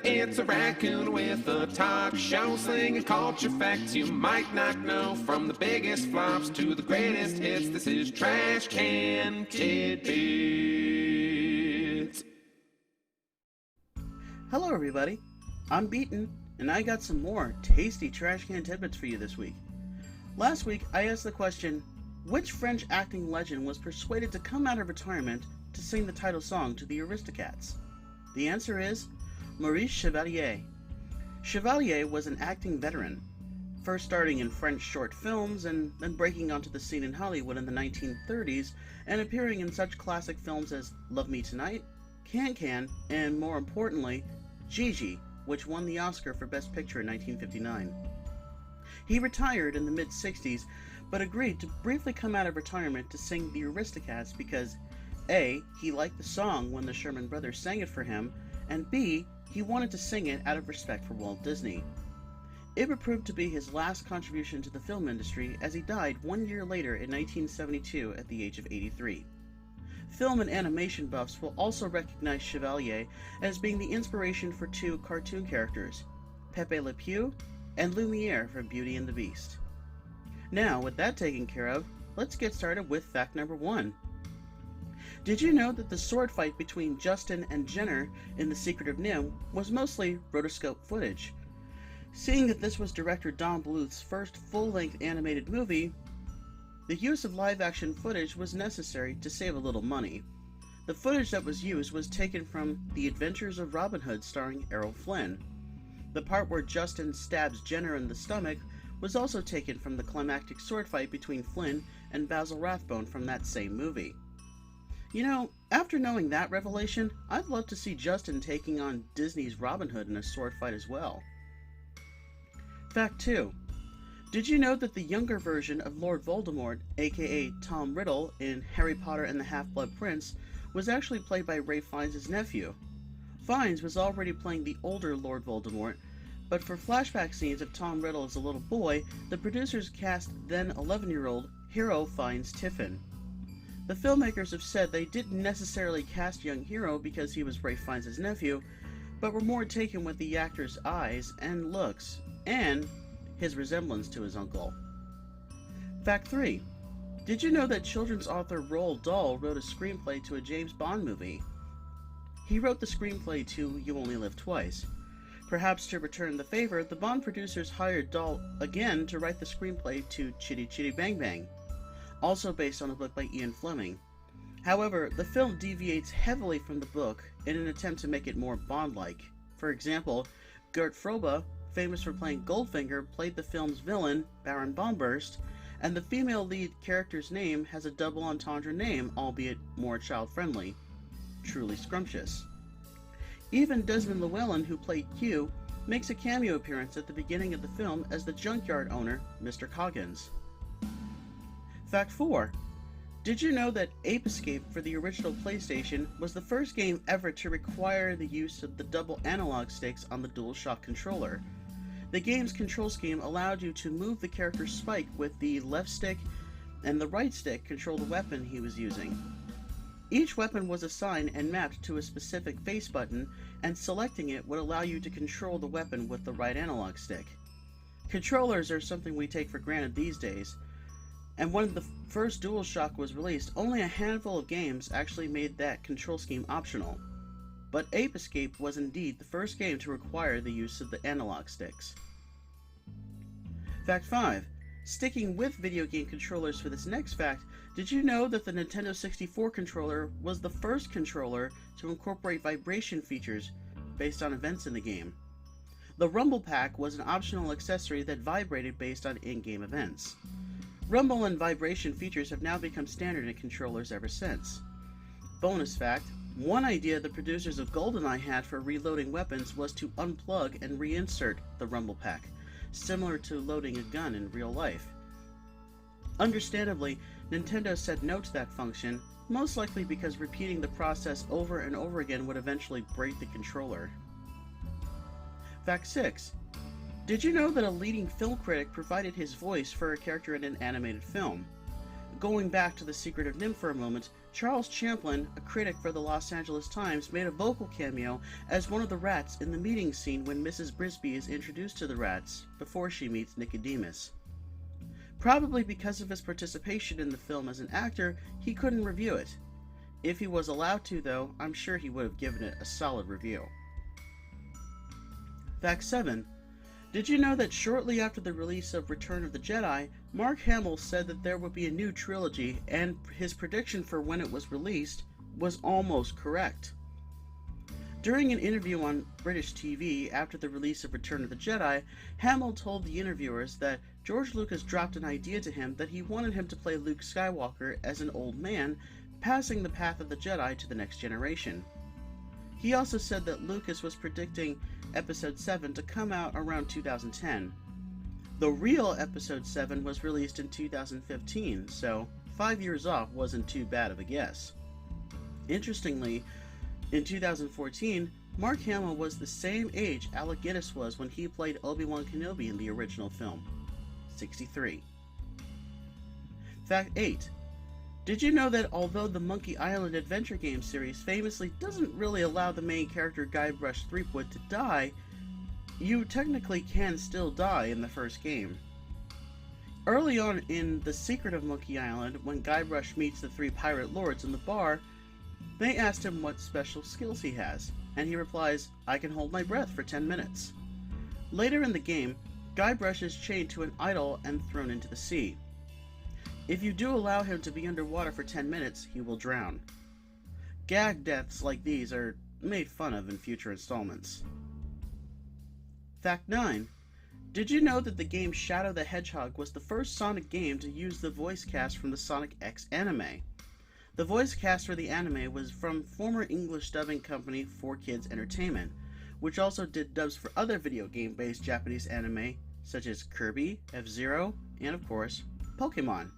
It's a raccoon with a talk show slinging culture facts you might not know. From the biggest flops to the greatest hits, this is Trash Can Tidbits. Hello everybody, I'm Beaton, and I got some more tasty Trash Can Tidbits for you this week. Last week I asked the question, which French acting legend was persuaded to come out of retirement to sing the title song to the Aristocats? The answer is Maurice Chevalier. Chevalier was an acting veteran, first starting in French short films and then breaking onto the scene in Hollywood in the 1930s and appearing in such classic films as Love Me Tonight, Can, and more importantly, Gigi, which won the Oscar for Best Picture in 1959. He retired in the mid-60s, but agreed to briefly come out of retirement to sing the Aristocats because A, he liked the song when the Sherman Brothers sang it for him, and B, he wanted to sing it out of respect for Walt Disney. It would prove to be his last contribution to the film industry as he died 1 year later in 1972 at the age of 83. Film and animation buffs will also recognize Chevalier as being the inspiration for two cartoon characters, Pepe Le Pew and Lumiere from Beauty and the Beast. Now, with that taken care of, let's get started with fact number 1. Did you know that the sword fight between Justin and Jenner in The Secret of Nim was mostly rotoscope footage? Seeing that this was director Don Bluth's first full-length animated movie, the use of live-action footage was necessary to save a little money. The footage that was used was taken from The Adventures of Robin Hood starring Errol Flynn. The part where Justin stabs Jenner in the stomach was also taken from the climactic sword fight between Flynn and Basil Rathbone from that same movie. You know, after knowing that revelation, I'd love to see Justin taking on Disney's Robin Hood in a sword fight as well. Fact 2. Did you know that the younger version of Lord Voldemort, aka Tom Riddle, in Harry Potter and the Half-Blood Prince, was actually played by Ralph Fiennes' nephew? Fiennes was already playing the older Lord Voldemort, but for flashback scenes of Tom Riddle as a little boy, the producers cast then 11-year-old Hero Fiennes Tiffin. The filmmakers have said they didn't necessarily cast young Hero because he was Ralph Fiennes' nephew, but were more taken with the actor's eyes and looks, and his resemblance to his uncle. Fact 3. Did you know that children's author Roald Dahl wrote a screenplay to a James Bond movie? He wrote the screenplay to You Only Live Twice. Perhaps to return the favor, the Bond producers hired Dahl again to write the screenplay to Chitty Chitty Bang Bang, also based on a book by Ian Fleming. However, the film deviates heavily from the book in an attempt to make it more Bond-like. For example, Gert Frobe, famous for playing Goldfinger, played the film's villain, Baron Bombburst, and the female lead character's name has a double entendre name, albeit more child-friendly, Truly Scrumptious. Even Desmond Llewellyn, who played Q, makes a cameo appearance at the beginning of the film as the junkyard owner, Mr. Coggins. Fact 4. Did you know that Ape Escape for the original PlayStation was the first game ever to require the use of the double analog sticks on the DualShock controller? The game's control scheme allowed you to move the character Spike with the left stick, and the right stick control the weapon he was using. Each weapon was assigned and mapped to a specific face button, and selecting it would allow you to control the weapon with the right analog stick. Controllers are something we take for granted these days, and when the first DualShock was released, only a handful of games actually made that control scheme optional. But Ape Escape was indeed the first game to require the use of the analog sticks. Fact 5. Sticking with video game controllers for this next fact, did you know that the Nintendo 64 controller was the first controller to incorporate vibration features based on events in the game? The Rumble Pack was an optional accessory that vibrated based on in-game events. Rumble and vibration features have now become standard in controllers ever since. Bonus fact, one idea the producers of GoldenEye had for reloading weapons was to unplug and reinsert the Rumble Pack, similar to loading a gun in real life. Understandably, Nintendo said no to that function, most likely because repeating the process over and over again would eventually break the controller. Fact 6. Did you know that a leading film critic provided his voice for a character in an animated film? Going back to The Secret of NIMH for a moment, Charles Champlin, a critic for the Los Angeles Times, made a vocal cameo as one of the rats in the meeting scene when Mrs. Brisby is introduced to the rats before she meets Nicodemus. Probably because of his participation in the film as an actor, he couldn't review it. If he was allowed to, though, I'm sure he would have given it a solid review. Fact 7. Did you know that shortly after the release of Return of the Jedi, Mark Hamill said that there would be a new trilogy, and his prediction for when it was released was almost correct? During an interview on British TV after the release of Return of the Jedi, Hamill told the interviewers that George Lucas dropped an idea to him that he wanted him to play Luke Skywalker as an old man, passing the path of the Jedi to the next generation. He also said that Lucas was predicting Episode 7 to come out around 2010. The real Episode 7 was released in 2015, so 5 years off wasn't too bad of a guess. Interestingly, in 2014, Mark Hamill was the same age Alec Guinness was when he played Obi-Wan Kenobi in the original film, 63. Fact 8. Did you know that although the Monkey Island adventure game series famously doesn't really allow the main character Guybrush Threepwood to die, you technically can still die in the first game? Early on in The Secret of Monkey Island, when Guybrush meets the three pirate lords in the bar, they asked him what special skills he has, and he replies, "I can hold my breath for 10 minutes. Later in the game, Guybrush is chained to an idol and thrown into the sea. If you do allow him to be underwater for 10 minutes, he will drown. Gag deaths like these are made fun of in future installments. Fact 9. Did you know that the game Shadow the Hedgehog was the first Sonic game to use the voice cast from the Sonic X anime? The voice cast for the anime was from former English dubbing company 4Kids Entertainment, which also did dubs for other video game-based Japanese anime such as Kirby, F-Zero, and of course, Pokemon.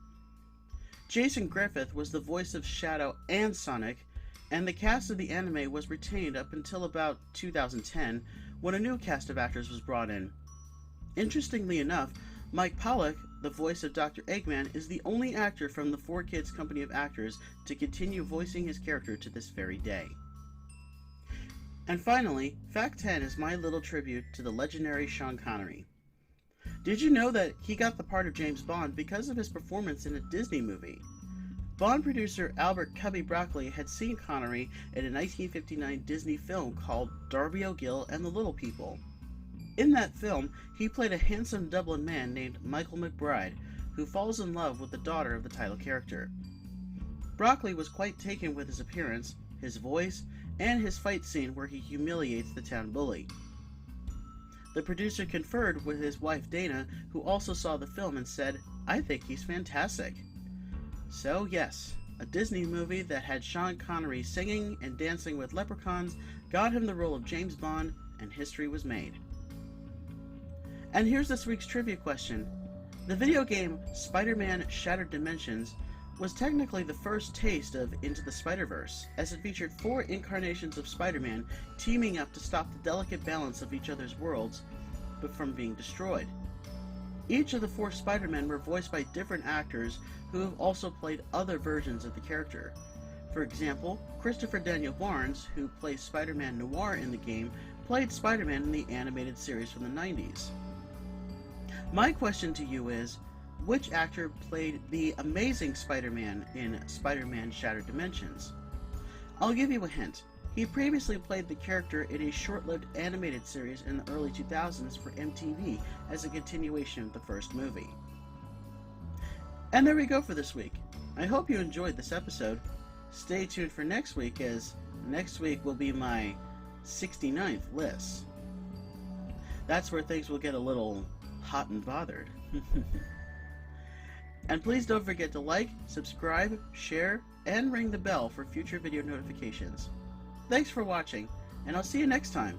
Jason Griffith was the voice of Shadow and Sonic, and the cast of the anime was retained up until about 2010, when a new cast of actors was brought in. Interestingly enough, Mike Pollock, the voice of Dr. Eggman, is the only actor from the 4Kids company of actors to continue voicing his character to this very day. And finally, Fact 10 is my little tribute to the legendary Sean Connery. Did you know that he got the part of James Bond because of his performance in a Disney movie? Bond producer Albert Cubby Broccoli had seen Connery in a 1959 Disney film called Darby O'Gill and the Little People. In that film, he played a handsome Dublin man named Michael McBride, who falls in love with the daughter of the title character. Broccoli was quite taken with his appearance, his voice, and his fight scene where he humiliates the town bully. The producer conferred with his wife Dana, who also saw the film and said, "I think he's fantastic." So yes, a Disney movie that had Sean Connery singing and dancing with leprechauns got him the role of James Bond, and history was made. And here's this week's trivia question. The video game Spider-Man Shattered Dimensions was technically the first taste of Into the Spider-Verse, as it featured 4 incarnations of Spider-Man teaming up to stop the delicate balance of each other's worlds, but from being destroyed. Each of the 4 Spider-Men were voiced by different actors who have also played other versions of the character. For example, Christopher Daniel Barnes, who plays Spider-Man Noir in the game, played Spider-Man in the animated series from the 90s. My question to you is, which actor played the Amazing Spider-Man in Spider-Man Shattered Dimensions? I'll give you a hint. He previously played the character in a short-lived animated series in the early 2000s for MTV as a continuation of the first movie. And there we go for this week. I hope you enjoyed this episode. Stay tuned for next week, as next week will be my 69th list. That's where things will get a little hot and bothered. And please don't forget to like, subscribe, share, and ring the bell for future video notifications. Thanks for watching, and I'll see you next time.